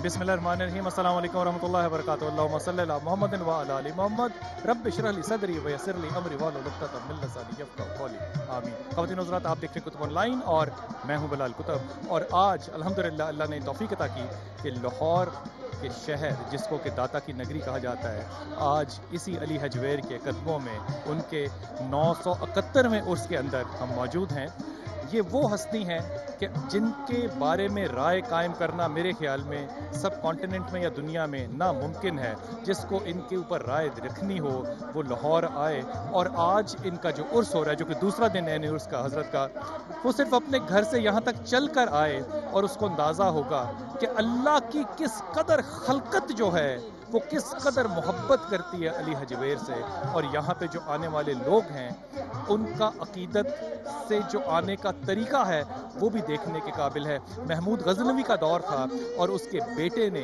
बिस्मिल्लाहिर्रहमानिर्रहीम। अस्सलाम वालेकुम रहमतुल्लाहि व बरकातुहू। अल्लाहुम्मा सल्लि अला मुहम्मदिन व अला आलि मुहम्मद। रब्बि इश्रह ली सदरी व यस्सिर ली अमरी वहलुल उक़दतम मिन लिसानी यफ़क़हू क़ौली। आमीन। ख़वातीन व हज़रात, आप देख रहे हैं कुतुब ऑनलाइन और मैं हूं बिलाल कुतुब। और आज अल्हम्दुलिल्लाह अल्लाह ने तौफ़ीक़ अता की कि लाहौर के शहर जिसको कि दाता की नगरी कहा जाता है, आज इसी अली हजवेर के कदमों में उनके 971वें उर्स के अंदर हम मौजूद हैं। ये वो हस्ती हैं कि जिनके बारे में राय कायम करना मेरे ख़्याल में सब कॉन्टिनेंट में या दुनिया में नामुमकिन है। जिसको इनके ऊपर राय रखनी हो वो लाहौर आए। और आज इनका जो उर्स हो रहा है, जो कि दूसरा दिन है उर्स का हज़रत का, वो सिर्फ अपने घर से यहाँ तक चल कर आए और उसको अंदाज़ा होगा कि अल्लाह की किस कदर खलकत जो है वो किस कदर मोहब्बत करती है अली हजवेर से। और यहाँ पे जो आने वाले लोग हैं उनका अकीदत से जो आने का तरीका है वो भी देखने के काबिल है। महमूद गज़नवी का दौर था और उसके बेटे ने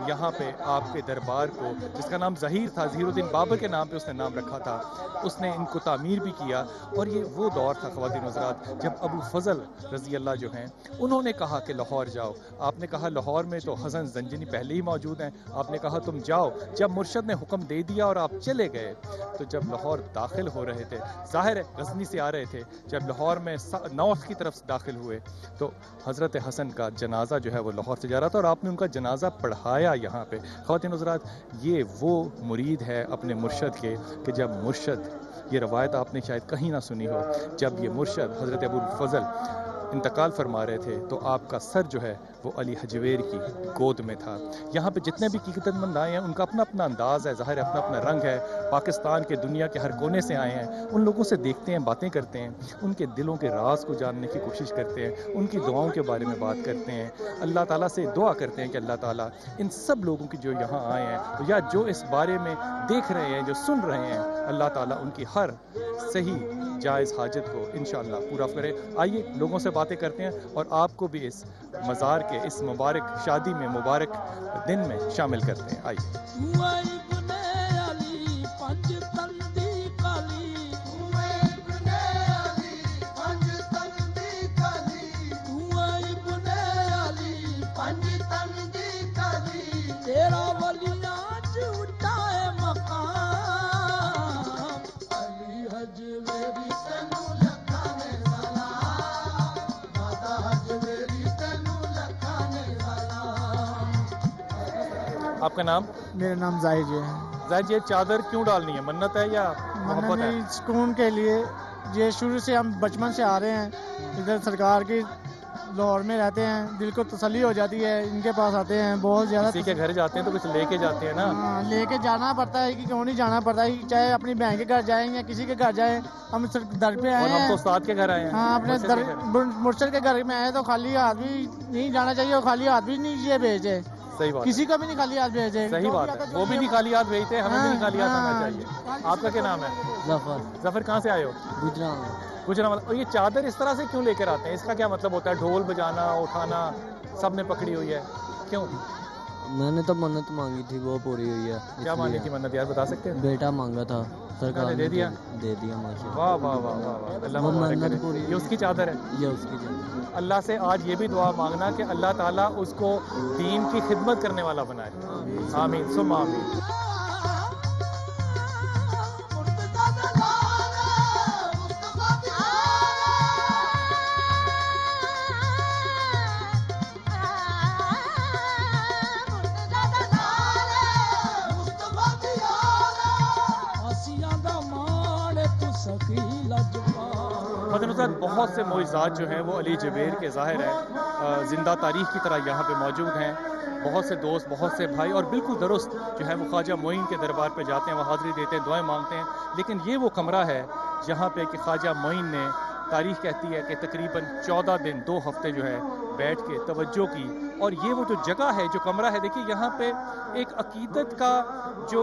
यहाँ पे आपके दरबार को, जिसका नाम ज़हीर था, ज़हीरुद्दीन बाबर के नाम पे उसने नाम रखा था, उसने इनको तामीर भी किया। और ये वो दौर था ख़वातीन हज़रात जब अबू फ़ज़ल रज़ी अल्लाह जो हैं उन्होंने कहा कि लाहौर जाओ। आपने कहा लाहौर में तो हसन ज़ंजनी पहले ही मौजूद हैं, आपने कहा तुम जाओ। जब मुर्शद ने हुक्म दे दिया और आप चले गए, तो जब लाहौर दाखिल हो रहे थे, ज़ाहिर है गज़नी से आ रहे थे, जब लाहौर में नॉर्थ की तरफ से दाखिल हुए तो हज़रत हसन का जनाजा जो है वो लाहौर से जा रहा था और आपने उनका जनाजा पढ़ाया यहाँ पे। ख़वातीन हज़रात, ये वो मुरीद है अपने मुर्शद के कि जब मुर्शद, ये रवायत आपने शायद कहीं ना सुनी हो, जब ये मुर्शद हज़रत अबू फ़ज़ल इंतकाल फरमा रहे थे तो आपका सर जो है वो अली हजवेर की गोद में था। यहाँ पे जितने भी कीमतमंद आए हैं उनका अपना अपना अंदाज़ है, ज़ाहिर अपना अपना रंग है। पाकिस्तान के दुनिया के हर कोने से आए हैं, उन लोगों से देखते हैं, बातें करते हैं, उनके दिलों के राज को जानने की कोशिश करते हैं, उनकी दुआओं के बारे में बात करते हैं, अल्लाह ताला से दुआ करते हैं कि अल्लाह ताला इन सब लोगों की जो यहाँ आए हैं या जो इस बारे में देख रहे हैं, जो सुन रहे हैं, अल्लाह ताला उनकी हर सही जायज़ हाजत को इंशाअल्लाह पूरा करे। आइए लोगों से बातें करते हैं और आपको भी इस मज़ार के इस मुबारक शादी में, मुबारक दिन में शामिल करते हैं। आइए। आपका नाम? मेरा नाम जाहिद है। जाहिद, ये चादर क्यों डालनी है? मन्नत है या मोहब्बत है? सुकून के लिए। ये शुरू से हम बचपन से आ रहे हैं, इधर सरकार की लाहौर में रहते हैं, दिल को तसल्ली हो जाती है, इनके पास आते हैं। बहुत ज़्यादा किसी के घर जाते हैं तो कुछ लेके जाते हैं ना। हाँ, लेके जाना पड़ता है कि क्यों नहीं जाना पड़ता है, चाहे अपनी बहन के घर जाएं या किसी के घर जाएं। हम दर पे आए हैं, हम तो उस्ताद के घर आए हैं। हाँ, अपने मुर्शद के घर में आए तो खाली हाथ भी नहीं जाना चाहिए और खाली हाथ भी नहीं ये भेजे। सही बात, किसी का भी नहीं खाली हाथ भेजे। सही बात है, वो भी नहीं खाली हाथ भेजते, हमें भी नहीं खाली हाथ आना चाहिए। आपका क्या नाम है? जफर। जफर, कहाँ से आए हो? गुजरात। और ये चादर इस तरह से क्यों लेकर आते हैं? इसका क्या मतलब होता है? ढोल बजाना, उठाना, सब ने पकड़ी हुई है, क्यों? मैंने तो मन्नत मांगी थी, वो पूरी हुई है। क्या मांगी थी मन्नत यार, बता सकते हैं? बेटा मांगा था, सरकार ने दे दिया? दे दिया माशाल्लाह। वाह वाह वाह वाह, अल्लाह मुबारक करे। ये उसकी चादर है? ये उसकी चादर। अल्लाह से आज ये भी दुआ मांगना कि अल्लाह ताला उसको दीन की खिदमत करने वाला बनाए। आमीन सुम आमीन। बहुत से मोइज़ात जो हैं वो अली जवेर के ज़ाहिर है ज़िंदा तारीख़ की तरह यहाँ पे मौजूद हैं। बहुत से दोस्त, बहुत से भाई और बिल्कुल दुरुस्त जो है वो ख्वाजा मोइन के दरबार पे जाते हैं, वहाँ हाज़िरी देते हैं, दुआएं मांगते हैं। लेकिन ये वो कमरा है जहाँ पे कि ख्वाजा मोइन ने, तारीख़ कहती है कि तकरीबन 14 दिन 2 हफ़्ते जो है बैठ के तवज्जो की। और ये वो जो जगह है, जो कमरा है, देखिए यहाँ पे एक अकीदत का जो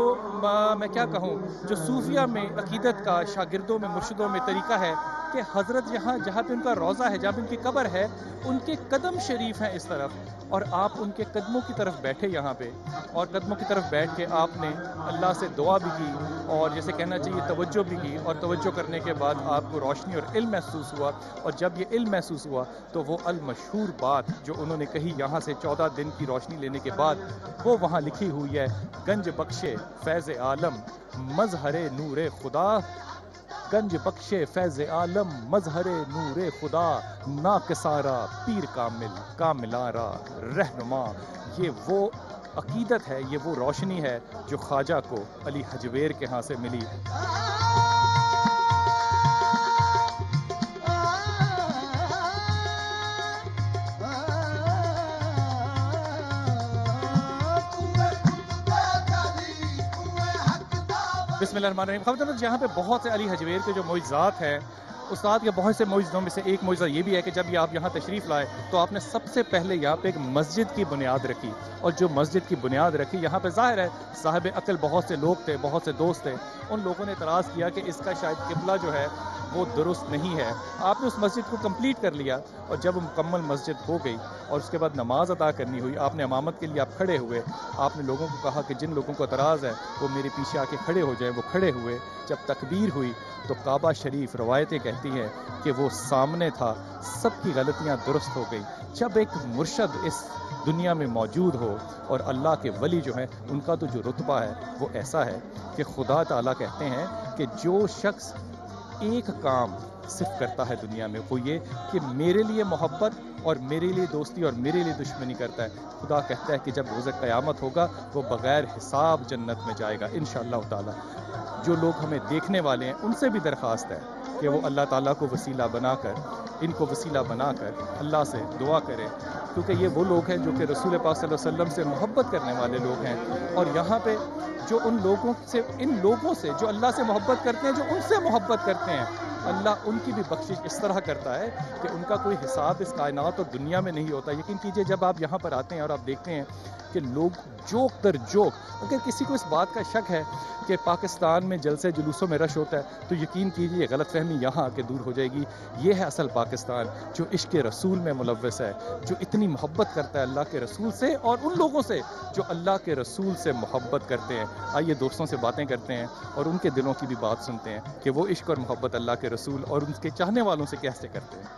मैं क्या कहूँ, जो सूफिया में अकीदत का शागिर्दों में, मुर्शिदों में तरीका है कि हज़रत यहाँ जहाँ पे उनका रोज़ा है, जहाँ पे उनकी कब्र है, उनके कदम शरीफ हैं इस तरफ, اور آپ ان کے قدموں کی طرف بیٹھے یہاں پہ، اور قدموں کی طرف بیٹھ کے آپ نے اللہ سے دعا بھی کی اور جیسے کہنا چاہیے توجہ بھی کی، اور توجہ کرنے کے بعد آپ کو روشنی اور علم محسوس ہوا، اور جب یہ علم محسوس ہوا تو وہ المشہور بات جو انہوں نے کہی یہاں سے 14 دن کی روشنی لینے کے بعد، وہ وہاں لکھی ہوئی ہے: گنج بخشے فیض عالم مظہر نور خدا، گنج بخشے فیض عالم مظہر نور خدا، ناکسارا پیر کامل کاملارا رہنما۔ یہ وہ عقیدت ہے، یہ وہ روشنی ہے جو خواجہ کو علی حجویر کے ہاں سے ملی۔ بسم اللہ الرحمن الرحیم۔ خبر یہاں پہ بہت سے علی حجویر کے جو معجزات ہیں، استاد کے بہت سے معجزوں میں سے ایک معجزہ یہ بھی ہے کہ جب یہ آپ یہاں تشریف لائے تو آپ نے سب سے پہلے یہاں پہ ایک مسجد کی بنیاد رکھی، اور جو مسجد کی بنیاد رکھی یہاں پہ ظاہر ہے صاحب عقل بہت سے لوگ تھے، بہت سے دوست تھے، ان لوگوں نے اعتراض کیا کہ اس کا شاید قبلہ جو ہے وہ درست نہیں ہے۔ آپ نے اس مسجد کو کمپلیٹ کر لیا، اور جب وہ مکمل مسجد ہو گئی اور اس کے بعد نماز ادا کرنی ہوئی، آپ نے امامت کے لیے آپ کھڑے ہوئے، آپ نے لوگوں کو کہا کہ جن لوگوں کو اعتراض ہے وہ میرے پیچھے آ کے کھڑے ہو جائیں، وہ کھڑے ہوئے۔ جب تکبیر ہوئی تو کعبہ شریف روایتیں کہتی ہیں کہ وہ سامنے تھا، سب کی غلطیاں درست ہو گئی۔ جب ایک مرشد اس دنیا میں موجود ہو اور اللہ کے ولی جو ہیں ان کا تو جو رتبہ ہے وہ ایسا ہے کہ خدا تعالیٰ کہتے ہیں کہ جو شخص ایک کام صرف کرتا ہے دنیا میں، وہ یہ کہ میرے لیے محبت اور میرے لیے دوستی اور میرے لیے دشمنی کرتا ہے، خدا کہتا ہے کہ جب روز قیامت ہوگا وہ بغیر حساب جنت میں جائے گا انشاءاللہ تعالیٰ۔ جو لوگ ہمیں دیکھنے والے ہیں ان سے بھی درخواست ہے کہ وہ اللہ تعالیٰ کو وسیلہ بنا کر، ان کو وسیلہ بنا کر اللہ سے دعا کریں، کیونکہ یہ وہ لوگ ہیں جو کہ رسول پاک صلی اللہ علیہ وسلم سے محبت کرنے والے لوگ ہیں، اور یہاں پہ جو ان لوگوں سے جو اللہ سے محبت کرتے ہیں، جو ان سے محبت کرتے ہیں، اللہ ان کی بھی بخشش اس طرح کرتا ہے کہ ان کا کوئی حساب اس کائنات اور دنیا میں نہیں ہوتا۔ یقین کیجئے جب آپ یہاں پر آتے ہیں اور آپ دیکھتے ہیں کہ لوگ جوک در جوک، اگر کسی کو اس بات کا شک ہے کہ پاکستان میں جلسے جلوسوں میں رش ہوتا ہے تو یقین کیجئے غلط فہمی یہاں آ کے دور ہو جائے گی۔ یہ ہے اصل پاکستان جو عشق رسول میں ملوث ہے، جو اتنی محبت کرتا ہے اللہ کے رسول سے اور ان لوگوں سے جو اللہ کے رسول سے محبت کرتے ہیں۔ آئیے دوستوں سے باتیں کرتے ہیں اور ان کے دلوں کی بھی بات سنتے ہیں کہ وہ عشق اور محبت اللہ کے رسول اور ان کے چاہنے والوں سے کیسے کرتے ہیں۔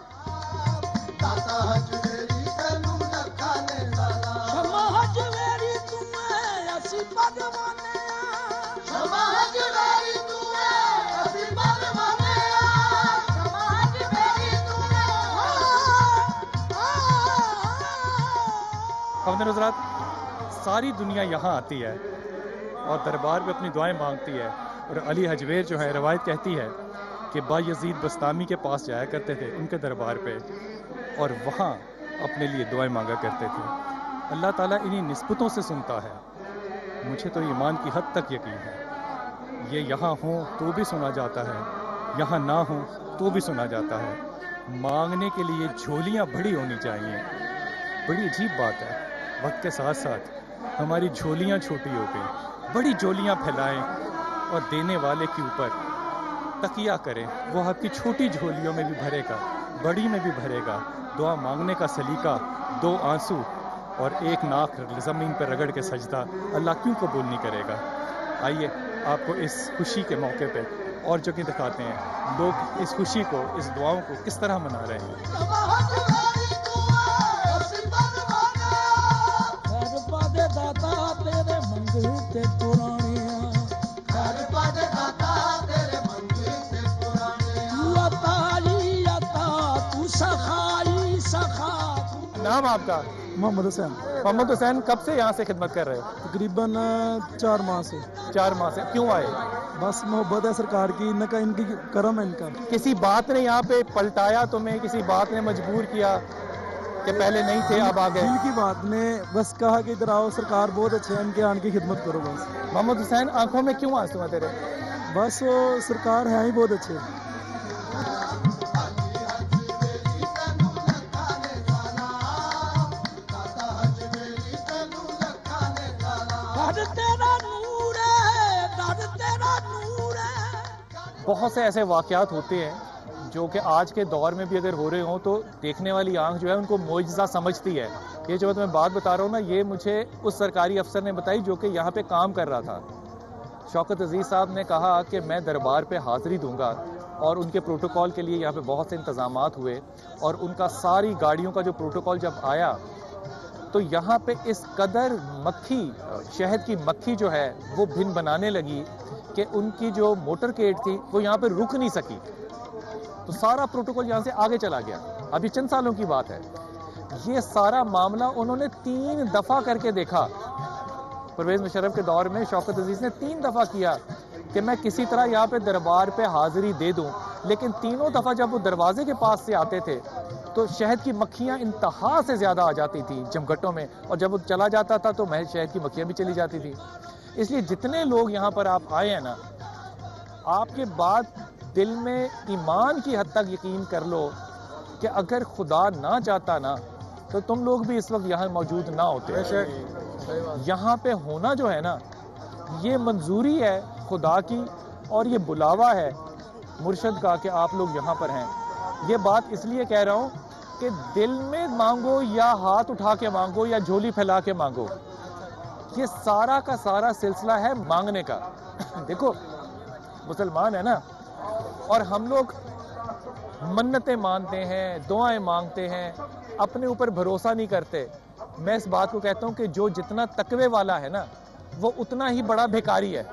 خواتین حضرات، ساری دنیا یہاں آتی ہے اور دربار میں اپنی دعائیں مانگتی ہے، اور علی حجویر جو ہے روایت کہتی ہے کہ بایزید بستامی کے پاس جایا کرتے تھے ان کے دربار پہ، اور وہاں اپنے لیے دعائیں مانگا کرتے تھے۔ اللہ تعالیٰ انہی نسبتوں سے سنتا ہے، مجھے تو ایمان کی حد تک یقین ہے۔ یہ یہاں ہوں تو بھی سنا جاتا ہے، یہاں نہ ہوں تو بھی سنا جاتا ہے۔ مانگنے کے لیے جھولیاں بڑی ہونی چاہیے۔ بڑی عجیب بات ہے، وقت کے ساتھ ساتھ ہماری جھولیاں چھوٹی ہو گئی۔ بڑی جھولیاں پھیلائیں اور دینے والے کے اوپر تکیہ کریں، وہ آپ کی چھوٹی جھولیوں میں بھی بھرے گا، بڑی میں بھی بھرے گا۔ دعا مانگنے کا سلیقہ، 2 آنسو اور 1 ناک زمین پر رگڑ کے سجدہ، اللہ کیوں قبول نہیں کرے گا؟ آئیے آپ کو اس خوشی کے موقع پہ اور جگہ دکھاتے ہیں لوگ اس خوشی کو، اس دعاؤں کو کس طرح منا رہے ہیں۔ نام آپ کا؟ محمد حسین۔ محمد حسین، کب سے یہاں سے خدمت کر رہے ہو؟ تقریباً 4 ماہ سے۔ 4 ماہ سے۔ کیوں آئے؟ بس محبت ہے سرکار کی، ان کا ان کی کرم ہے ان کا۔ کسی بات نے یہاں پہ پلٹایا تمہیں؟ کسی بات نے مجبور کیا کہ پہلے نہیں تھے اب آ گئے؟ دل کی بات نے بس کہا کہ ادھر آؤ، سرکار بہت اچھے ہیں، ان کے آن کی خدمت کرو بس۔ محمد حسین، آنکھوں میں کیوں آنسو ہیں تیرے؟ بس وہ سرکار ہیں ہی بہت اچھے۔ بہت سے ایسے واقعات ہوتے ہیں جو کہ آج کے دور میں بھی اگر ہو رہے ہوں تو دیکھنے والی آنکھ جو ہے ان کو معجزہ سمجھتی ہے. یہ جو میں بات بتا رہا ہوں نا، یہ مجھے اس سرکاری افسر نے بتائی جو کہ یہاں پہ کام کر رہا تھا. شوکت عزیز صاحب نے کہا کہ میں دربار پہ حاضری دوں گا، اور ان کے پروٹوکول کے لیے یہاں پہ بہت سے انتظامات ہوئے، اور ان کا ساری گاڑیوں کا جو پروٹوکول جب آیا تو یہاں پہ اس قدر مکھی، شہد کی مکھی جو ہے وہ بھن بنانے لگی کہ ان کی جو موٹر کیٹ تھی وہ یہاں پہ رک نہیں سکی. تو سارا پروٹوکول یہاں سے آگے چلا گیا. ابھی چند سالوں کی بات ہے. یہ سارا معاملہ انہوں نے 3 دفعہ کر کے دیکھا. پرویز مشرف کے دور میں شوکت عزیز نے 3 دفعہ کیا کہ میں کسی طرح یہاں پہ دربار پہ حاضری دے دوں، لیکن تینوں دفعہ جب وہ دروازے کے پاس سے آتے تھے تو شہد کی مکھیاں انتہا سے زیادہ آ جاتی تھی جمگھٹوں میں، اور جب وہ چلا جاتا تھا تو محض شہد کی مکھیاں بھی چلی جاتی تھی. اس لیے جتنے لوگ یہاں پر آپ آئے ہیں نا، آپ کے بعد دل میں ایمان کی حد تک یقین کر لو کہ اگر خدا نہ چاہتا نا تو تم لوگ بھی اس وقت یہاں موجود نہ ہوتے. یہاں پہ ہونا جو ہے نا، یہ منظوری ہے خدا کی، اور یہ بلاوا ہے مرشد کا کہ آپ لوگ یہاں پر ہیں. یہ بات اس لیے کہہ رہا ہوں کہ دل میں مانگو یا ہاتھ اٹھا کے مانگو یا جھولی پھیلا کے مانگو، یہ سارا کا سارا سلسلہ ہے مانگنے کا. دیکھو مسلمان ہے نا، اور ہم لوگ منتیں مانتے ہیں، دعائیں مانگتے ہیں، اپنے اوپر بھروسہ نہیں کرتے. میں اس بات کو کہتا ہوں کہ جو جتنا تقوی والا ہے نا وہ اتنا ہی بڑا بھیکاری ہے.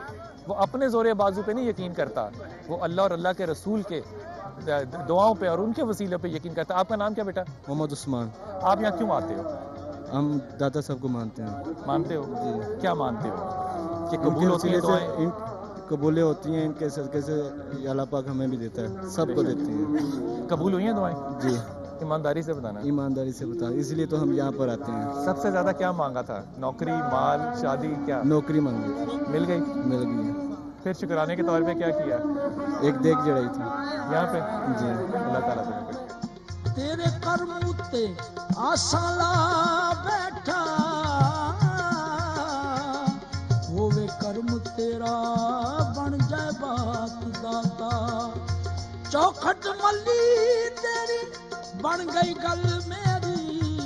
وہ اپنے زور بازو پہ نہیں یقین کرتا، وہ اللہ اور اللہ کے رسول کے دعاؤں پہ اور ان کے وسیلے پہ یقین کرتا. آپ کا نام کیا بیٹا؟ محمد عثمان. آپ یہاں کیوں آتے ہو؟ ہم دادا صاحب کو مانتے ہیں. مانتے ہو؟ جی. کیا مانتے ہو؟ کہ ان قبول کے ہوتی ہیں وسیلے سے دعائیں؟ قبولیں ہوتی ہیں، ان کے صدقے سے اللہ پاک ہمیں بھی دیتا ہے، سب کو دیتے ہیں. قبول ہوئی ہیں دعائیں؟ جی. ایمانداری سے بتانا. ایمانداری سے بتا، اس لیے تو ہم یہاں پر آتے ہیں. سب سے زیادہ کیا مانگا تھا؟ نوکری، مال، شادی؟ کیا نوکری مانگی تھی، مل گئی؟ مل گئی. پھر شکرانے کے طور پہ کیا کیا؟ ایک دیگ جڑائی تھی یہاں پہ. جی. اللہ تعالیٰ سے تیرے کرم تے آساں لا بیٹھا، ہووے کرم تیرا بن جائے بات داتا. چوکھٹ ملی تیری بن گئی گل میری،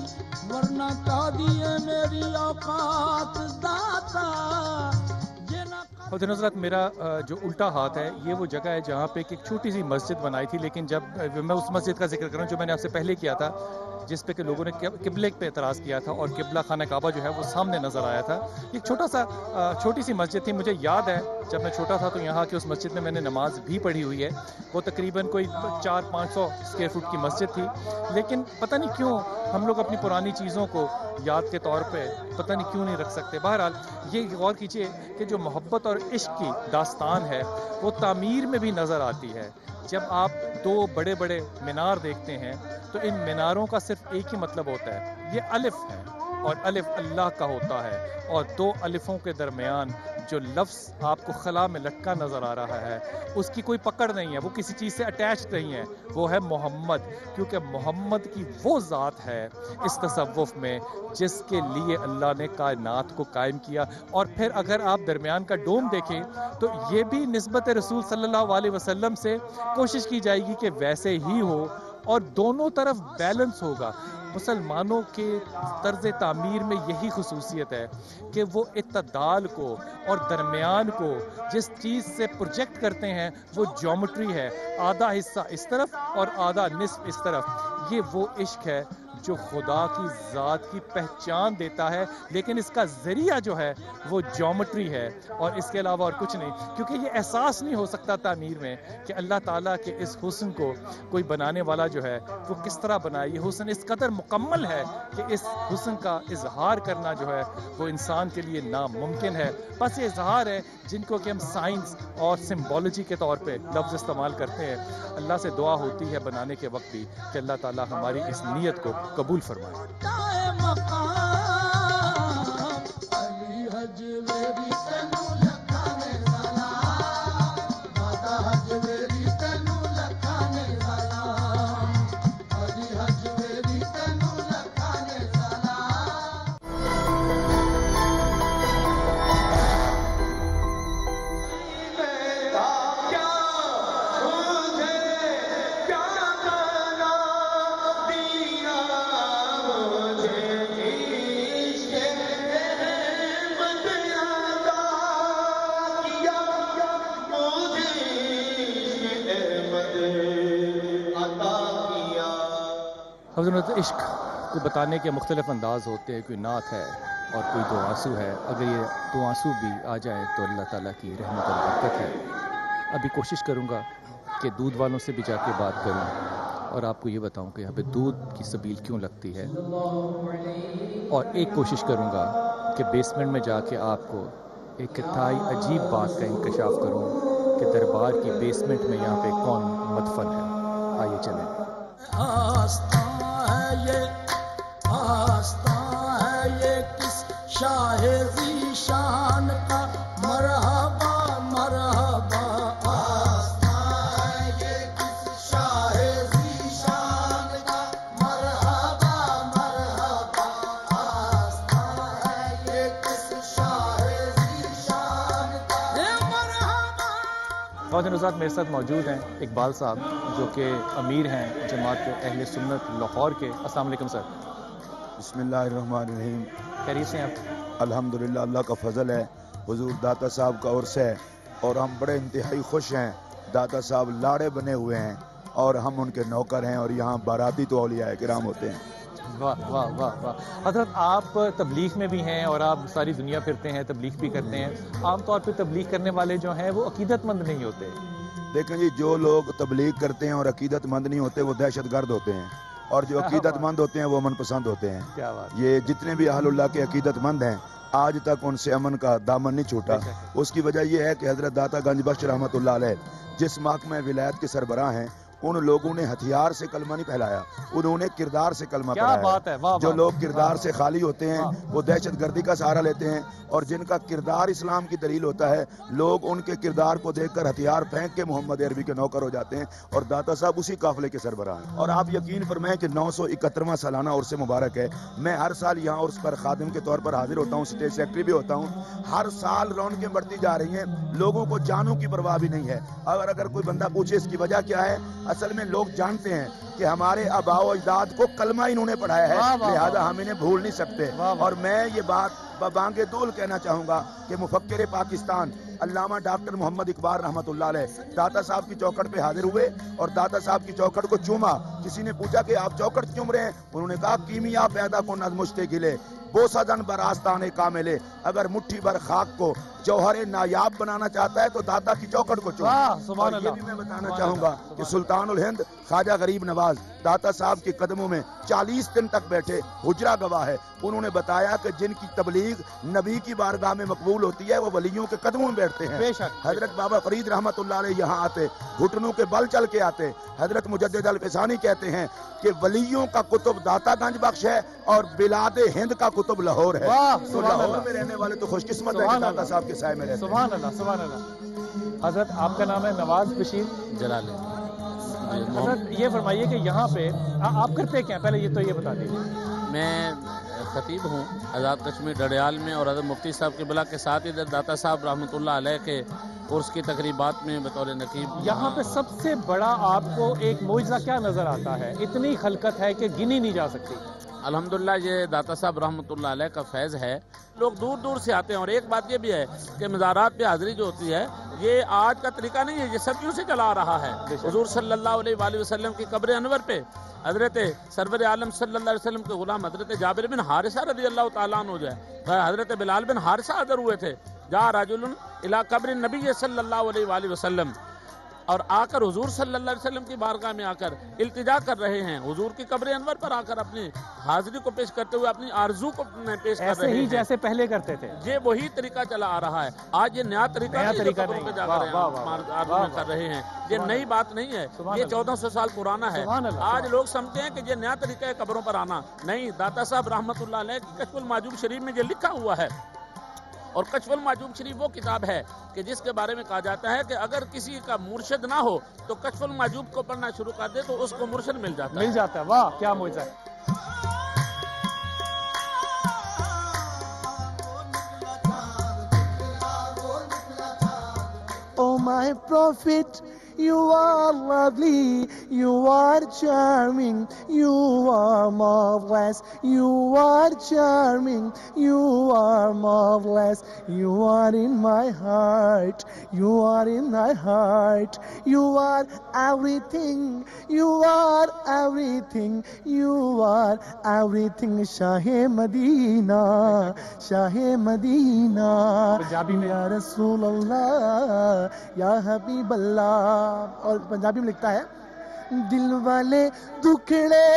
ورنہ کا دیے میری اوقات داتا. خود نظرت میرا جو الٹا ہاتھ ہے یہ وہ جگہ ہے جہاں پہ ایک چھوٹی سی مسجد بنائی تھی، لیکن جب میں اس مسجد کا ذکر کروں جو میں نے آپ سے پہلے کیا تھا، جس پہ کہ لوگوں نے قبلے پہ اعتراض کیا تھا اور قبلہ خانہ کعبہ جو ہے وہ سامنے نظر آیا تھا. ایک چھوٹی سی مسجد تھی. مجھے یاد ہے جب میں چھوٹا تھا تو یہاں کی اس مسجد میں نے نماز بھی پڑھی ہوئی ہے. وہ تقریباً کوئی 400-500 اسکوائر فٹ کی مسجد تھی، لیکن پتہ نہیں کیوں ہم لوگ اپنی پرانی چیزوں کو یاد کے طور پہ پتہ نہیں کیوں نہیں رکھ سکتے. بہرحال یہ غور کیجئے کہ جو محبت اور عشق کی داستان ہے وہ تعمیر میں بھی نظر آتی ہے. جب آپ 2 بڑے بڑے مینار دیکھتے ہیں تو ان میناروں کا صرف ایک ہی مطلب ہوتا ہے، یہ الف ہے، اور الف اللہ کا ہوتا ہے، اور 2 الفوں کے درمیان جو لفظ آپ کو خلا میں لٹکا نظر آ رہا ہے اس کی کوئی پکڑ نہیں ہے، وہ کسی چیز سے اٹیچ نہیں ہے، وہ ہے محمد. کیونکہ محمد کی وہ ذات ہے اس تصوف میں جس کے لیے اللہ نے کائنات کو قائم کیا. اور پھر اگر آپ درمیان کا ڈوم دیکھیں تو یہ بھی نسبت رسول صلی اللہ علیہ وسلم سے کوشش کی جائے گی کہ ویسے ہی ہو، اور دونوں طرف بیلنس ہوگا. مسلمانوں کے طرز تعمیر میں یہی خصوصیت ہے کہ وہ اعتدال کو اور درمیان کو جس چیز سے پروجیکٹ کرتے ہیں وہ جیومیٹری ہے، آدھا حصہ اس طرف اور آدھا نصف اس طرف. یہ وہ عشق ہے جو خدا کی ذات کی پہچان دیتا ہے، لیکن اس کا ذریعہ جو ہے وہ جیومیٹری ہے اور اس کے علاوہ اور کچھ نہیں. کیونکہ یہ احساس نہیں ہو سکتا تعمیر میں کہ اللہ تعالیٰ کے اس حسن کو کوئی بنانے والا جو ہے وہ کس طرح بنائے. یہ حسن اس قدر مکمل ہے کہ اس حسن کا اظہار کرنا جو ہے وہ انسان کے لیے ناممکن ہے. بس یہ اظہار ہے جن کو کہ ہم سائنس اور سمبولوجی کے طور پہ لفظ استعمال کرتے ہیں. اللہ سے دعا ہوتی ہے بنانے کے وقت بھی کہ اللہ تعالیٰ ہماری اس نیت کو قبول فرمائے. کیا हज़रत इश्क को बताने के मुख्तलिफ अंदाज होते हैं, कोई नात है और कोई दो आंसू है। अगर ये दो आंसू भी आ जाएं तो अल्लाह ताला की रहमत और बरकत है। अभी कोशिश करूँगा कि दूध वालों से भी जाके बात करूँ और आपको ये बताऊँ कि यहाँ पे दूध की सबील क्यों लगती है, और एक कोशिश करूँगा कि बेसमेंट में जाके आपको एक इंतहाई अजीब बात का इंकशाफ करूँ कि दरबार की बेसमेंट में यहाँ पे कौन मदफन है। आइए चलें। आस्था है ये किस शाहे ज़ीशान का मरहबा मरहबा। आस्था है ये किस शाहे ज़ीशान का मरहबा मरहबा। आस्था है ये किस शाहे ज़ीशान का मरहबा। ख़वातीन हज़रात मेरे साथ मौजूद हैं इकबाल साहब, जो कि अमीर हैं जमात अहले सुन्नत लाहौर के। अस्सलाम वालेकुम सर। बिस्मिल्लाहिर्रहमानिर्रहीम। खैरियत से हैं आप? अल्हम्दुलिल्लाह, अल्लाह का फजल है। हुजूर दाता साहब का उर्स है और हम बड़े इंतहाई खुश हैं। दाता साहब लाड़े बने हुए हैं और हम उनके नौकर हैं, और यहाँ बाराती तो औलिया किराम होते हैं। वाह वाह वाह वाह। हज़रत आप तबलीग में भी हैं और आप सारी दुनिया फिरते हैं, तबलीग भी करते हैं। आमतौर पर तबलीग करने वाले जो हैं वो अकीदतमंद नहीं होते। देखें जी, जो लोग तबलीग करते हैं और अकीदतमंद नहीं होते वो दहशतगर्द होते हैं, और जो अकीदतमंद होते हैं वो अमन पसंद होते हैं। क्या बात। ये जितने भी अहलुल्लाह के अकीदतमंद हैं, आज तक उनसे अमन का दामन नहीं छूटा। उसकी वजह यह है कि हजरत दाता गंज बख्श रहमतुल्लाह अलैह जिस महकमे विलायत के सरबराह हैं, उन लोगों ने हथियार से कलमा नहीं फैलाया, उन्होंने किरदार से कलमा क्या पढ़ाया। बात है। वाह जो वाह। लोग किरदार से खाली होते हैं वो दहशत गर्दी का सहारा लेते हैं, और जिनका किरदार इस्लाम की दलील होता है, लोग उनके किरदार को देखकर हथियार फेंक के मोहम्मद अरबी के नौकर हो जाते हैं। और दाता साहब उसी काफिले के सरबराह हैं। और आप यकीन फरमाएं कि 971वां सालाना उर्स मुबारक है। मैं हर साल यहाँ उर्स पर खादिम के तौर पर हाजिर होता हूँ, स्टेज सेक्रेटरी भी होता हूँ। हर साल रौनकें बढ़ती जा रही हैं, लोगों को जानों की परवाह भी नहीं है। अगर कोई बंदा पूछे इसकी वजह क्या है, असल में लोग जानते हैं कि हमारे आबाओ अजदाद को कलमा इन्होंने पढ़ाया है, लिहाजा हम इन्हें भूल नहीं सकते। और मैं ये बात बांगे दूल कहना चाहूंगा कि मुफक्किर पाकिस्तान अल्लामा डॉक्टर मोहम्मद इकबाल रहमतुल्लाह अलैह दाता साहब की चौखट पे हाजिर हुए और दाता साहब की चौखट को चूमा। किसी ने पूछा कि आप चौखट चूम रहे हैं? उन्होंने कहा, कीमिया पैदा को नज़मुश्ते गिले बोसादन बरास्ताने कामिले। अगर मुट्ठी भर खाक को जौहरे नायाब बनाना चाहता है तो दाता की चौखट को चूम। और ये भी मैं बताना चाहूंगा कि सुल्तानुल हिंद ख्वाजा गरीब नवाज दाता साहब के कदमों में 40 दिन तक बैठे, हुजरा गवाह है। उन्होंने बताया कि जिनकी तबलीग नबी की बारगाह में मकबूल होती है वो वलियों के कदमों में बैठते हैं। हजरत बाबा फरीद रहमतुल्लाह अलैह यहाँ आते, घुटनों के बल चल के आते। हजरत मुजद्दिद अल फिसानी कहते हैं कि वलियों का कुतुब दाता गंज बख्श है और बिलादे हिंद का कुतुब लाहौर है। तो लाहौर में रहने वाले तो खुशकिस्मत है, दाता साहब के साए में रहते हैं। सुभान अल्लाह, सुभान अल्लाह। हजरत आपका नाम है नवाज बशीर जलाल। हजरत ये फरमाइए कि यहाँ पे आप करते क्या, पहले ये तो ये बता दीजिए। मैं खतीब हूँ आज़ाद कश्मीर डडियाल में, और हज़रत मुफ्ती साहब के बिला के साथ इधर दाता साहब रहमतुल्लाह अलैह के उर्स की तकरीबात में बतौर नकीब। यहाँ पे सबसे बड़ा आपको एक मोइज़ा क्या नज़र आता है? इतनी खलकत है कि गिनी नहीं जा सकती। अल्हम्दुलिल्लाह ये दाता साहब रहमतुल्लाह अलैह का फैज़ है। लोग दूर दूर से आते हैं, और एक बात ये भी है कि मज़ारात पे हाज़िरी जो होती है ये आज का तरीका नहीं है, ये सदियों से चला आ रहा है। हुज़ूर सल्लल्लाहु अलैहि वसल्लम की कब्र अनवर पे हज़रत सरवर आलम सल्लल्लाहु अलैहि वसल्लम के गुलाम हज़रत जाबिर बिन हारिसा रज़ियल्लाहु ताला अन्हु जो है, हज़रत बिलाल बिन हारिसा हाज़िर हुए थे। जा राजुलन इला कब्र नबी सल्लल्लाहु अलैहि वसल्लम, और आकर हुजूर सल्लल्लाहु अलैहि वसल्लम की बारगाह में आकर इल्तिजा कर रहे हैं। हुजूर की कब्र अनवर पर आकर अपनी हाजिरी को पेश करते हुए अपनी आरजू को पेश कर रहे हैं, जैसे पहले करते थे। ये वही तरीका चला आ रहा है। आज ये नया तरीका नहीं कर रहे हैं, ये नई बात नहीं है, ये 1400 साल पुराना है। आज लोग समझते हैं कि ये नया तरीका है कब्रों पर आना। नहीं, दाता साहब रहमतुल्लाह अलैह की कश्फुल माजूब शरीफ में ये लिखा हुआ है, और कश्फुल माजूब शरीफ वो किताब है कि जिसके बारे में कहा जाता है कि अगर किसी का मुर्शिद ना हो तो कश्फुल माजूब को पढ़ना शुरू कर दे तो उसको मुर्शिद मिल जाता है। वाह, क्या मौजूद है। Oh my prophet, You are lovely, you are charming, you are marvelous, you are charming, you are marvelous, you are in my heart, you are in my heart, you are everything, you are everything, you are everything. شاہ مدینہ شاہ مدینہ پنجابی میں یا رسول اللہ یا حبیب اللہ. اور پنجابی میں لکھتا ہے دل والے دکھڑے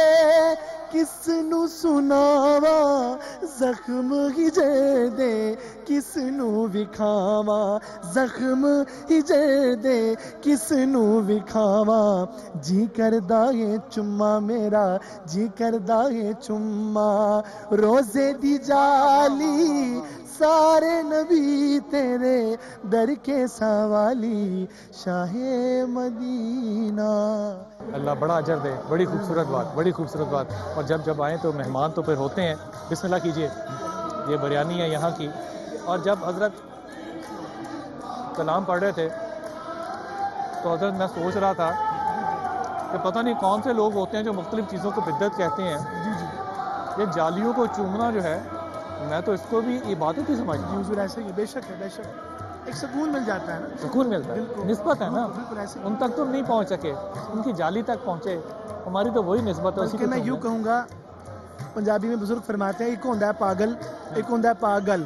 کس نو سناوا زخم ہی جے دے کس نو وکھاوا زخم ہی جے دے کس نو وکھاوا جی کردا اے چما میرا جی کردا اے چما روزے دی جالی سارے نبی تیرے در کے سوالی شاہ مدینہ. اللہ بڑا اجر دے. بڑی خوبصورت بات، بڑی خوبصورت بات. اور جب آئیں تو مہمان تو پھر ہوتے ہیں. بسم اللہ کیجئے. یہ بریانی ہے یہاں کی. اور جب حضرت کلام پڑھ رہے تھے تو حضرت میں سوچ رہا تھا کہ پتہ نہیں کون سے لوگ ہوتے ہیں جو مختلف چیزوں کو بدعت کہتے ہیں. یہ جالیوں کو چومنا جو ہے میں تو اس کو بھی عبادت ہی سمجھتا ہوں. حضور ایسے ہی بے شک ہے، بے شک ایک سکون مل جاتا ہے نا. سکون ملتا ہے، بالکل. نسبت ہے نا. بالکل ایسے. ان تک تم نہیں پہنچ سکے، ان کی جالی تک پہنچے. ہماری تو وہی نسبت ہے. اسی بلکہ کو میں یوں کہوں گا پنجابی میں بزرگ فرماتے ہیں ایک ہوندا ہے پاگل ایک ہوندا ہے پاگل.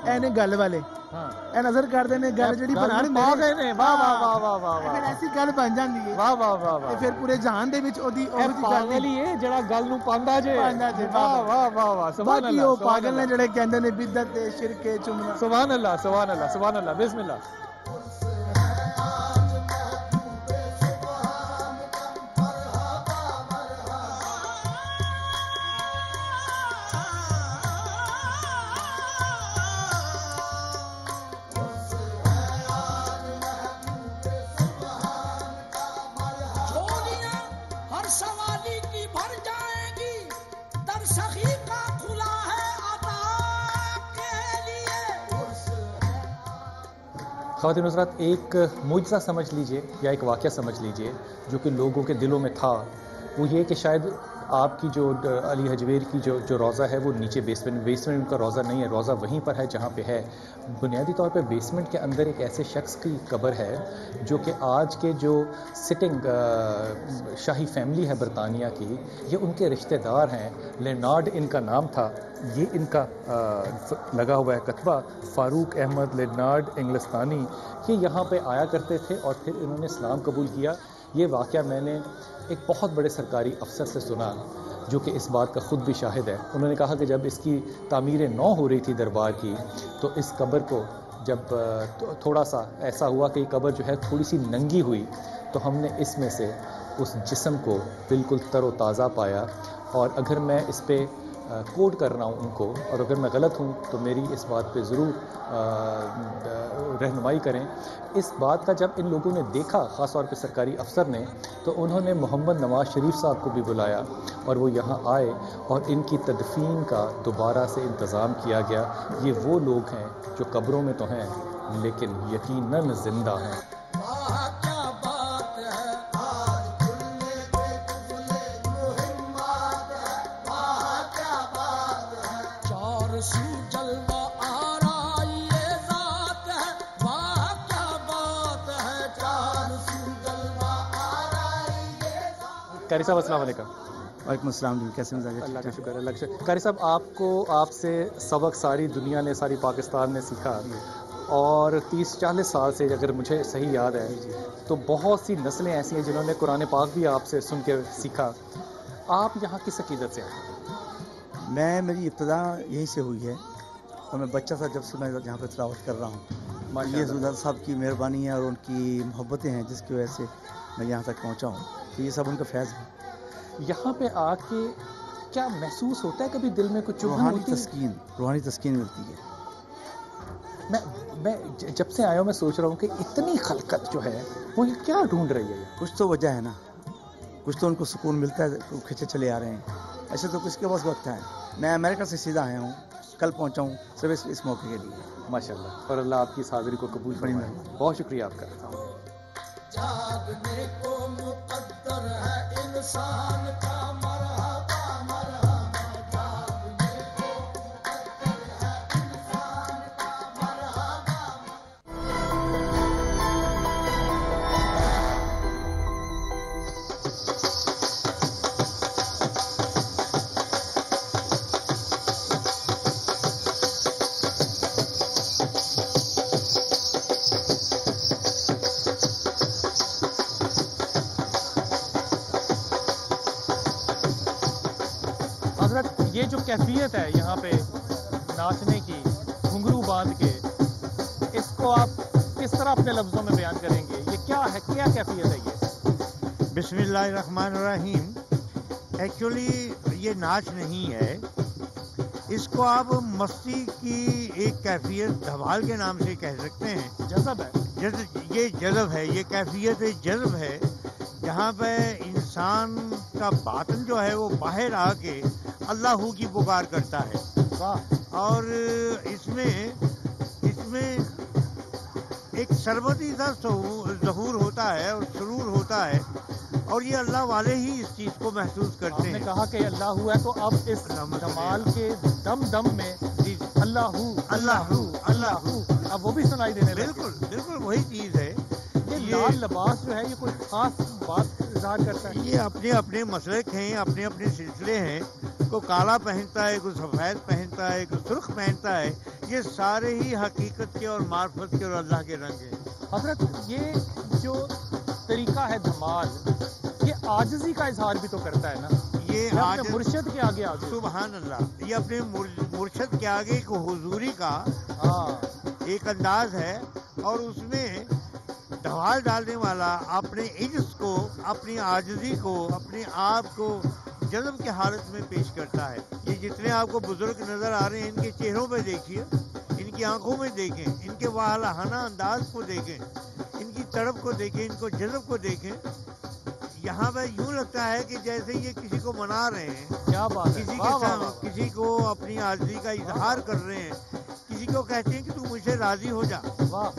اے نے گل والے ہاں اے نظر کر دے نے گل جڑی بنا رہے پا گئے نے. واہ واہ واہ واہ واہ پھر واہ ایسی گل بن جاندی ہے واہ واہ واہ تے واہ. پھر پورے جہان دے وچ اودی اے پاگل ہی ہے جڑا گل نو پاندا جے. پاندا جے. واہ واہ واہ واہ. سبحان باقی اللہ. وہ سبحان پاگل نے اللہ. جڑے کہندے نے بدعت تے شرک تے چمنا. سبحان اللہ سبحان اللہ سبحان اللہ. بسم اللہ. جھولیاں ہر سوالی کی بھر جائیں گی در سخی کا کھلا ہے عطا کے لیے. خواتین حضرات ایک معجزہ سمجھ لیجئے یا ایک واقعہ سمجھ لیجئے جو کہ لوگوں کے دلوں میں تھا. وہ یہ کہ شاید آپ کی جو علی حجویر کی جو روضہ ہے وہ نیچے بیسمنٹ ان کا روضہ نہیں ہے. روضہ وہیں پر ہے جہاں پہ ہے. بنیادی طور پہ بیسمنٹ کے اندر ایک ایسے شخص کی قبر ہے جو کہ آج کے جو سٹنگ شاہی فیملی ہے برطانیہ کی، یہ ان کے رشتہ دار ہیں. لینارڈ ان کا نام تھا. یہ ان کا لگا ہوا ہے کتبہ فاروق احمد لینارڈ انگلستانی. یہ یہاں پہ آیا کرتے تھے اور پھر انہوں نے اسلام قبول کیا. یہ واقعہ میں نے ایک بہت بڑے سرکاری افسر سے سنا جو کہ اس بات کا خود بھی شاہد ہے. انہوں نے کہا کہ جب اس کی تعمیر نو ہو رہی تھی دربار کی تو اس قبر کو جب تھوڑا سا ایسا ہوا کہ یہ قبر جو ہے تھوڑی سی ننگی ہوئی تو ہم نے اس میں سے اس جسم کو بالکل تر و تازہ پایا. اور اگر میں اس پہ کوٹ کر رہا ہوں ان کو اور اگر میں غلط ہوں تو میری اس بات پہ ضرور رہنمائی کریں. اس بات کا جب ان لوگوں نے دیکھا خاص طور پہ سرکاری افسر نے تو انہوں نے محمد نواز شریف صاحب کو بھی بلایا اور وہ یہاں آئے اور ان کی تدفین کا دوبارہ سے انتظام کیا گیا. یہ وہ لوگ ہیں جو قبروں میں تو ہیں لیکن یقیناً زندہ ہیں. واہ کیا بات ہے آج کھلنے پہ کھلے مہمات ہے. واہ کیا بات ہے چار سو جلوہ آرا یہ ذات ہے. واہ کیا بات ہے چار سو جلوہ آرا یہ ذات. قاری صاحب السلام علیکم. وعلیکم السلام جی. کیسے مزاج؟ اللہ کا شکر اللہ کا شکر. قاری صاحب آپ سے سبق ساری دنیا نے ساری پاکستان نے سیکھا اور 30-40 سال سے اگر مجھے صحیح یاد ہے تو بہت سی نسلیں ایسی ہیں جنہوں نے قرآن پاک بھی آپ سے سن کے سیکھا. آپ یہاں کس عقیدت سے آئے؟ میری ابتدا یہیں سے ہوئی ہے اور میں بچہ تھا جب سے میں یہاں پہ تلاوت کر رہا ہوں. یہ حضور صاحب کی مہربانی ہے اور ان کی محبتیں ہیں جس کی وجہ سے میں یہاں تک پہنچا ہوں. تو یہ سب ان کا فیض ہے. یہاں پہ آ کے کیا محسوس ہوتا ہے کبھی دل میں کچھ چبھن ہوتی ہے؟ روحانی تسکین ملتی ہے. میں جب سے آیا ہوں میں سوچ رہا ہوں کہ اتنی خلقت جو ہے وہ یہ کیا ڈھونڈ رہی ہے؟ کچھ تو وجہ ہے نا, کچھ تو ان کو سکون ملتا ہے, کھینچے چلے آ رہے ہیں. ایسے تو کس کے پاس وقت ہے. میں امریکہ سے سیدھا آیا ہوں, کل پہنچا ہوں صرف اس موقع کے لیے. ماشاء اللہ, اور اللہ آپ کی اس حاضری کو قبول فرمائے. بہت شکریہ آپ کا. जागने को मुकद्दर है इंसान का मरहबा मरहबा जागने को मुकद्दर है इंसान का मरहबा हजरत ये जो कैफियत है यहाँ पे नाचने की घुंघरू बांध के, इसको आप किस तरह अपने लफ्जों में बयान करेंगे? ये क्या है, क्या कैफियत है ये? बिस्मिल्लाहिर्रहमानिर्रहीम। एक्चुअली ये नाच नहीं है, इसको आप मस्ती की एक कैफियत धमाल के नाम से कह सकते हैं। जज़ब है, ये जज़ब है, ये कैफियत जज़ब है, जहाँ पे इंसान का बातन जो है वो बाहर आके अल्लाह की पुकार करता है। वाह। और इसमें एक सरबती सा ज़हूर होता है और सुरूर होता है, और ये अल्लाह वाले ही इस चीज़ को महसूस करते आपने हैं। कहा कि अल्लाह हु है, तो अब इस धमाल के दम दम में जी अल्लाह हु अल्लाह हू। अब वो भी सुनाई देने लगे। बिल्कुल बिल्कुल वही चीज़ है। ये लाल लिबास जो है, ये कोई खास बात इज़हार करता है? ये अपने अपने मसलक हैं, अपने अपने सिलसिले हैं। कोई काला पहनता है, कोई सफ़ेद पहनता है, कोई सुर्ख पहनता है। ये सारे ही हकीकत के और मार्फत के और अल्लाह के रंग हैं। हजरत ये जो तरीका है धमाल, ये आजिज़ी का इजहार भी तो करता है ना? ये अपने आज मुर्शिद के आगे आगे। सुबहान अल्लाह, ये अपने मुर्शिद के आगे एक हुजूरी का हाँ, एक अंदाज है, और उसमें धमाल डालने वाला अपने इज्ज़ को, अपनी आजिज़ी को, अपने आप को जज़्ब की हालत में पेश करता है। ये जितने आपको बुजुर्ग नज़र आ रहे हैं, इनके चेहरों पे देखिए, इनकी आंखों में देखें, इनके वालहाना अंदाज को देखें, इनकी तड़प को देखें, इनको जज़्ब को देखें। यहाँ पे यूँ लगता है कि जैसे ये किसी को मना रहे हैं, क्या बात है। किसी वाह, के वाह, साथ वाह। किसी को अपनी आजिज़ी का इजहार कर रहे हैं, किसी को कहते हैं कि तू मुझसे राज़ी हो जा। वाह।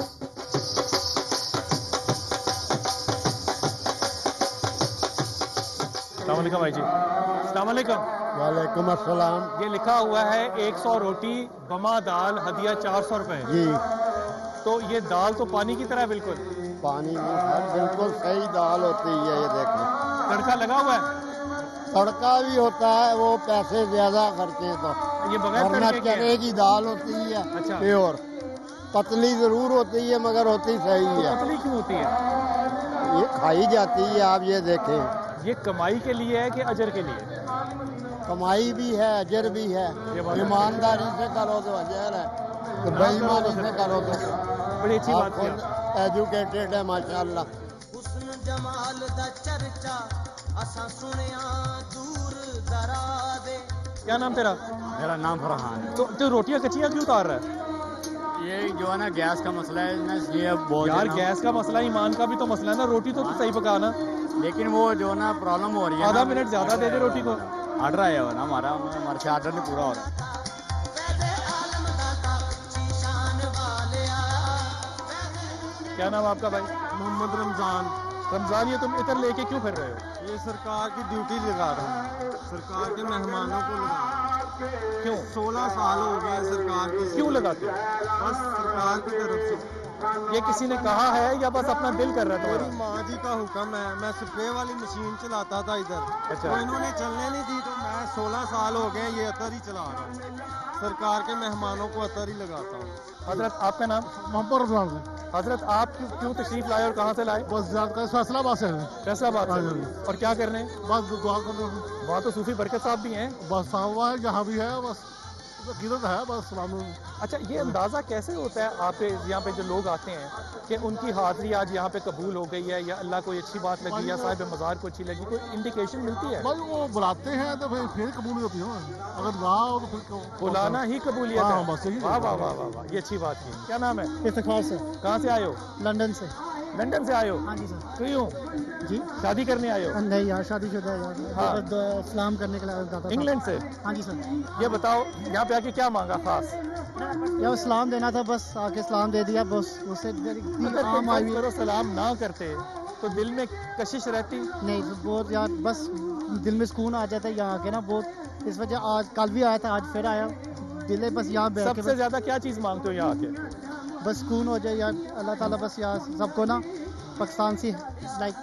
अस्सलाम वालेकुम भाई जी। अस्सलाम वालेकुम। वालेकुम अस्सलाम। ये लिखा हुआ है 100 रोटी बमा दाल हदिया 400 रुपए। जी, तो ये दाल तो पानी की तरह है बिल्कुल। पानी में हर बिल्कुल सही दाल होती है, ये देखें। तड़का लगा हुआ है, तड़का भी होता है, वो पैसे ज्यादा खर्चे तो। ये बगैर वरना तड़के के चने है। की दाल होती है अच्छा। प्योर, पतली जरूर होती है मगर होती सही तो है। पतली क्यों होती है? ये खाई जाती है, आप ये देखें। ये कमाई के लिए है कि अजर के लिए? कमाई भी है, अजर भी है। ये बात है। ईमानदारी से करो तो अजर है, तो बेईमानी से करो तो बड़ी अच्छी आप बात की खुद आप। एजुकेटेड है माशाल्लाह। हुस्न जमाल दा चर्चा असां सुनिया दूर दरादे। क्या नाम तेरा? मेरा नाम फरहान है। तो रोटियां कच्चियां क्यों उतार रहा है? ये जो है ना गैस का मसला है ना, इसलिए बहुत यार है ना, गैस का मसला, ईमान का भी तो मसला है ना। रोटी तो सही पकाना। लेकिन वो जो है ना प्रॉब्लम हो रही है आधा ना, मिनट ज्यादा दे दे रोटी को। ऑर्डर आया हुआ ना हमारे से ऑर्डर नहीं पूरा हो रहा। वैदे आलम दाता शीशान वालिया। क्या नाम आपका भाई? मोहम्मद रमजान। रमजान, ये तुम इधर लेके क्यों फिर रहे हो? ये सरकार की ड्यूटी लगा रहा हूँ, सरकार के मेहमानों को लगा रहा हूँ। क्यों 16 साल हो गए सरकार की। क्यों लगाते हो? बस सरकार की तरफ से। ये किसी ने कहा है या बस अपना दिल कर रहा है मेरी तुम्हारा? माँ जी का हुक्म है। मैं स्प्रे वाली मशीन चलाता था इधर, अच्छा। तो इन्होंने चलने नहीं दी, तो मैं 16 साल हो गए ये अतर ही चला रहा हूँ। सरकार के मेहमानों को अतर ही लगाता हूँ। हजरत आपका नाम? मोहम्मद रमजान। हजरत आप क्यों तशरीफ लाए और कहाँ से लाए? बस ज्यादा फैसलाबाद से है। फैसलाबाद हाँ से। जी। और क्या कर रहे हैं? बस दुआ कर रहे हैं। वहाँ तो सूफी बरकत साहब भी हैं। बस हुआ है, जहाँ भी है बस अकीदत है, बस सलाम। अच्छा, ये अंदाज़ा कैसे होता है आप यहाँ पे जो लोग आते हैं कि उनकी हाज़िरी आज यहाँ पे कबूल हो गई है, या अल्लाह को अच्छी बात लगी, या साहिब मज़ार को अच्छी लगी? कोई इंडिकेशन मिलती है? भाई वो बुलाते हैं तो फिर कबूल होती है ना, अगर ना हो तो फिर बुलाना ही कबूलियत हाँ, है। बस यही वाह वाह वाह वाह वाह, ये अच्छी बात की। क्या नाम है? इफ्तिखार से, कहाँ से आए हो? लंदन से। लंदन से आए हो? हाँ जी सर। क्यों? जी शादी करने आए हो? नहीं यार, शादी शुदा है यार। हाँ। बस सलाम करने के लिए दाता साहब। इंग्लैंड से? हाँ जी सर। ये बताओ यहाँ पे आके क्या मांगा खास? यार सलाम देना था, बस आके सलाम दे दिया, बस उससे अगर आम आई हुई करो सलाम ना करते तो दिल में कशिश रहती? नहीं तो बहुत यार, बस दिल में सुकून आ जाता है यहाँ आके ना बहुत। इस वजह आज कल भी आया था, आज फिर आया। दिल है बस यहाँ बैठ के सबसे ज्यादा क्या चीज मांगते हो यहाँ आके? बस सुकून हो जाए यार, अल्लाह ताला बस यार सबको ना पाकिस्तान से like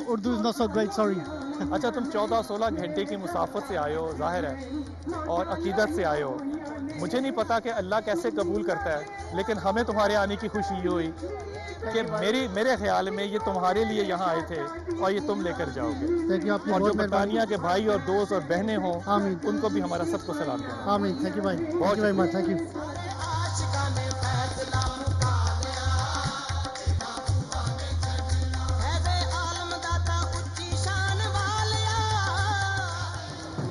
Urdu is not so great, sorry. अच्छा, तुम 14-16 घंटे की मुसाफत से आए हो, जाहिर है, और अकीदत से आए हो। मुझे नहीं पता कि अल्लाह कैसे कबूल करता है, लेकिन हमें तुम्हारे आने की खुशी ये हुई कि मेरे ख्याल में ये तुम्हारे लिए यहाँ आए थे और ये तुम लेकर जाओगे। और जो बरतानिया के भाई और दोस्त और बहनें हों, उनको भी हमारा सबको सलाम देना। आमीन। थैंक यू भाई, बहुत वेरी मच, थैंक यू।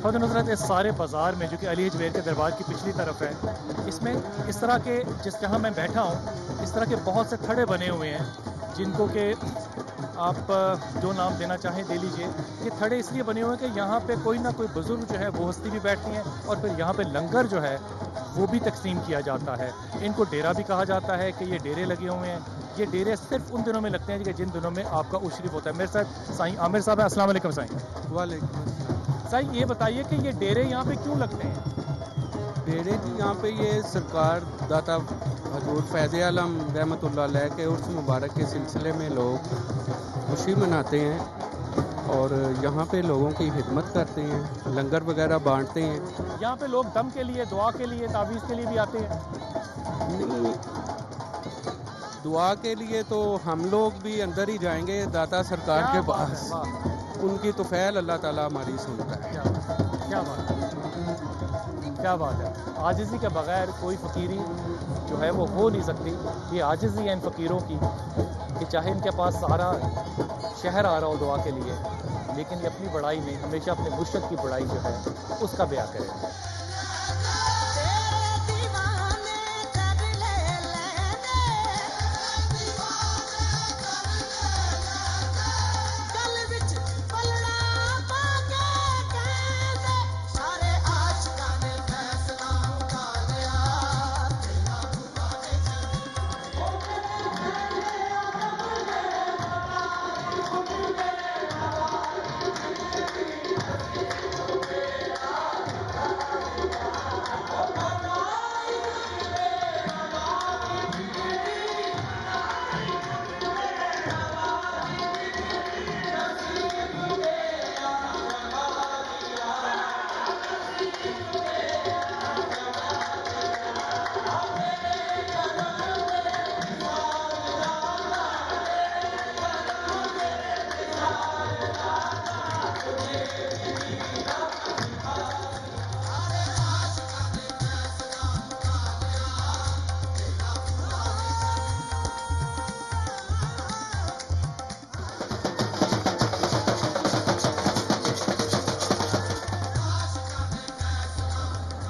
खुद नुसरत इस सारे बाज़ार में जो कि अली हजवेर के दरबार की पिछली तरफ है, इसमें इस तरह के, जिस जहाँ मैं बैठा हूँ, इस तरह के बहुत से थड़े बने हुए हैं जिनको कि आप जो नाम देना चाहें दे लीजिए। ये थड़े इसलिए बने हुए हैं कि यहाँ पे कोई ना कोई बुज़ुर्ग जो है वो हस्ती भी बैठती हैं और फिर यहाँ पे लंगर जो है वो भी तकसीम किया जाता है। इनको डेरा भी कहा जाता है कि ये डेरे लगे हुए हैं। ये डेरे सिर्फ उन दिनों में लगते हैं कि जिन दिनों में आपका उशरीफ होता है। मेरे साथ साईं आमिर साहब है। अस्सलाम वालेकुम साईं। वालेकुम। साईं ये बताइए कि ये डेरे यहाँ पे क्यों लगते हैं? डेरे जी यहाँ पे ये सरकार दाता हजूर फैज़ आलम रहमतुल्लाह अलैह के उर्स मुबारक के सिलसिले में लोग खुशी मनाते हैं और यहाँ पे लोगों की खिदमत करते हैं, लंगर वगैरह बांटते हैं। यहाँ पे लोग दम के लिए, दुआ के लिए, तावीज़ के लिए भी आते हैं? नहीं, दुआ के लिए तो हम लोग भी अंदर ही जाएंगे दाता सरकार के पास। उनकी तो फ़ैल अल्लाह ताला हमारी सुनता है। क्या बात है, क्या बात है। आजिज़ी के बगैर कोई फ़कीरी जो है वो हो नहीं सकती। ये आजिज़ी है इन फ़कीरों की कि चाहे इनके पास सारा शहर आ रहा हो दुआ के लिए, लेकिन ये अपनी बड़ाई में हमेशा अपने मुर्शिद की बड़ाई जो है उसका बयां करें।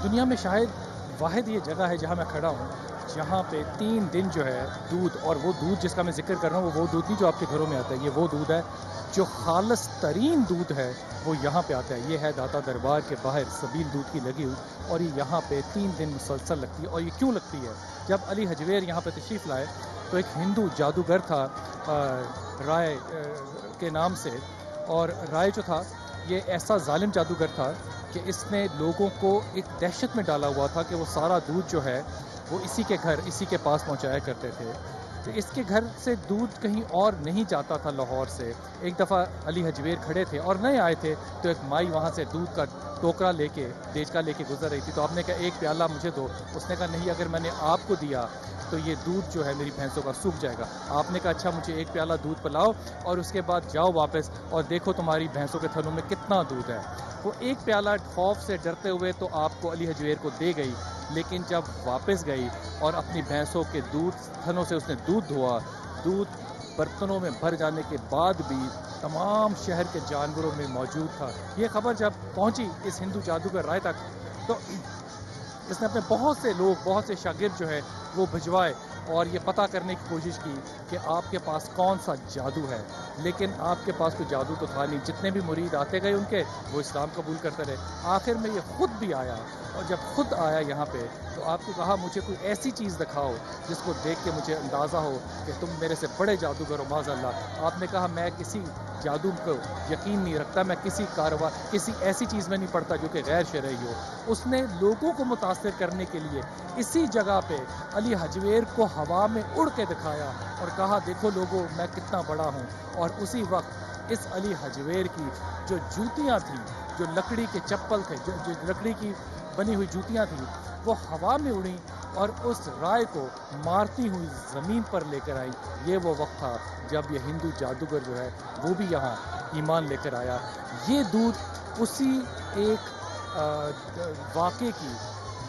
दुनिया में शायद वाहिद ये जगह है जहाँ मैं खड़ा हूँ जहाँ पे 3 दिन जो है दूध, और वो दूध जिसका मैं जिक्र कर रहा हूँ वो दूध नहीं जो आपके घरों में आता है, ये वो दूध है जो खालस तरीन दूध है वो यहाँ पे आता है। ये है दाता दरबार के बाहर सबील दूध की लगी हुई, और ये यहाँ पे 3 दिन मुसलसल लगती है। और ये क्यों लगती है? जब अली हजवेर यहाँ पे तशरीफ़ लाए तो एक हिंदू जादूगर था राय के नाम से, और राय जो था ये ऐसा जालिम जादूगर था कि इसने लोगों को एक दहशत में डाला हुआ था कि वो सारा दूध जो है वो इसी के घर, इसी के पास पहुंचाया करते थे। तो इसके घर से दूध कहीं और नहीं जाता था लाहौर से। एक दफ़ा अली हजवेर खड़े थे और नए आए थे, तो एक माई वहाँ से दूध का टोकरा लेके, देचका लेके गुजर रही थी। तो आपने कहा एक प्याला मुझे दो। उसने कहा नहीं, अगर मैंने आपको दिया तो ये दूध जो है मेरी भैंसों का सूख जाएगा। आपने कहा अच्छा मुझे एक प्याला दूध पिलाओ और उसके बाद जाओ वापस और देखो तुम्हारी भैंसों के थनों में कितना दूध है। वो एक प्याला खौफ से डरते हुए तो आपको अली हजवेर को दे गई, लेकिन जब वापस गई और अपनी भैंसों के थनों से उसने दूध धोआ, दूध बर्तनों में भर जाने के बाद भी तमाम शहर के जानवरों में मौजूद था। ये खबर जब पहुंची इस हिंदू जादूगर राय तक, तो इसने अपने बहुत से लोग, बहुत से शागिर्द जो है वो भिजवाए اور یہ پتہ کرنے کی کوشش کی کہ آپ کے پاس کون سا جادو ہے، لیکن آپ کے پاس کوئی جادو تو تھا نہیں. جتنے بھی مرید آتے گئے ان کے، وہ اسلام قبول کرتے رہے. آخر میں یہ خود بھی آیا، اور جب خود آیا یہاں پہ تو آپ کو کہا مجھے کوئی ایسی چیز دکھاؤ جس کو دیکھ کے مجھے اندازہ ہو کہ تم میرے سے بڑے جادوگر ہو معاذ اللہ. آپ نے کہا میں کسی جادو کو یقین نہیں رکھتا، میں کسی کاروبار کسی ایسی چیز میں نہیں پڑتا جو کہ غیر شرعی ہو. اس نے لوگوں کو متاثر کرنے کے لیے اسی جگہ پہ علی حجویر کو ہوا میں اڑ کے دکھایا اور کہا دیکھو لوگوں میں کتنا بڑا ہوں. اور اسی وقت اس علی حجویر کی جو جوتیاں تھیں، جو لکڑی کے چپل تھے، جو لکڑی کی بنی ہوئی جوتیاں تھیں، وہ ہوا میں اڑیں اور اس رائے کو مارتی ہوئی زمین پر لے کر آئی. یہ وہ وقت تھا جب یہ ہندو جادوگر جو ہے وہ بھی یہاں ایمان لے کر آیا. یہ دودھ اسی ایک واقعے کی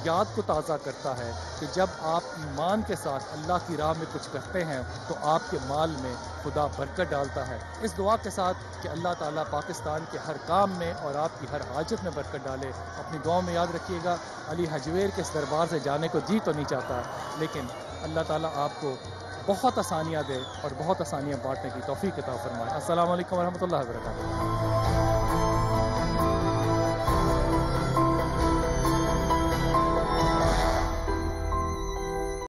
یاد کو تازہ کرتا ہے کہ جب آپ ایمان کے ساتھ اللہ کی راہ میں کچھ کرتے ہیں تو آپ کے مال میں خدا برکت ڈالتا ہے. اس دعا کے ساتھ کہ اللہ تعالیٰ پاکستان کے ہر کام میں اور آپ کی ہر حاجت میں برکت ڈالے. اپنی دعاؤں میں یاد رکھیے گا. علی حجویر کے اس دربار سے جانے کو جی تو نہیں چاہتا، لیکن اللہ تعالیٰ آپ کو بہت آسانیاں دے اور بہت آسانیاں بانٹنے کی توفیق عطا فرمائے. السلام علیکم ورحمۃ اللہ وبرکاتہ.